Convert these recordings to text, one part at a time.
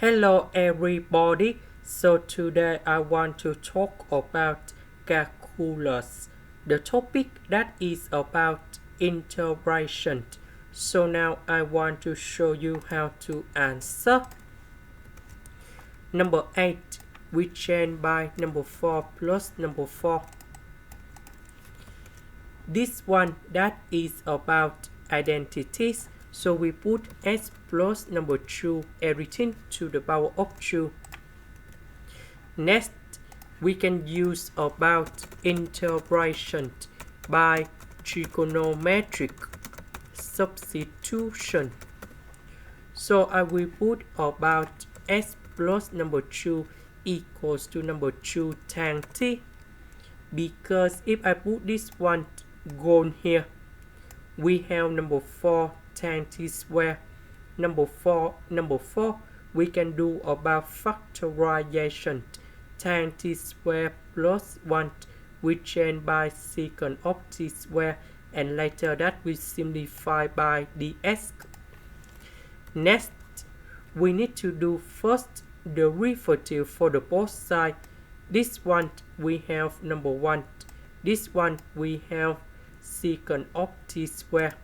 Hello everybody, so today I want to talk about calculus, the topic that is about integration. So now I want to show you how to answer. Number 8, we change by number 4 plus number 4. This one that is about identities. So we put s plus number 2, everything to the power of 2. Next, we can use about integration by trigonometric substitution. So I will put about s plus number 2 equals to number 2 times t. Because if I put this one gone here, we have number 4 times t square. Number 4, we can do about factorization. Tan t square plus 1, we change by secant of t square, and later that we simplify by ds. Next, we need to do first derivative for the both sides. This one we have number 1. This one we have secant of t square.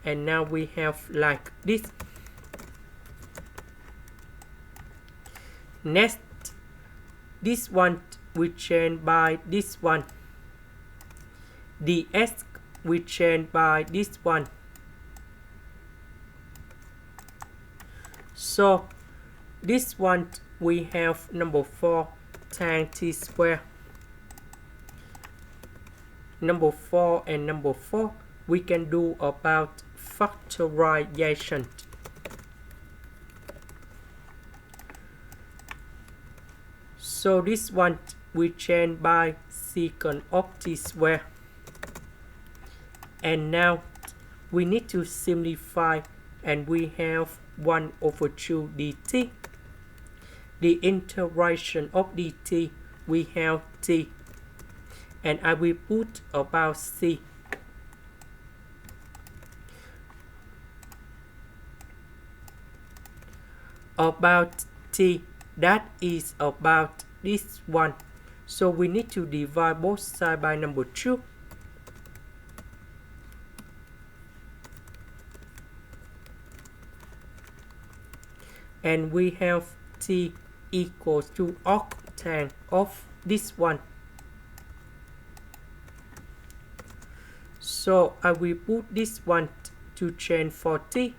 And now we have like this. Next, this one we change by this one. ds we change by this one. So this one we have number 4 times t square. Number 4 and number 4 we can do about factorization. So this one we change by secant of t square. And now we need to simplify, and we have 1 over 2 dt. The integration of dt we have t, and I will put about c. About t, that is about this one. So we need to divide both sides by number 2. And we have t equals to octane of this one. So I will put this one to change for t.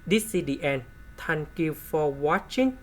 This is the end. Thank you for watching.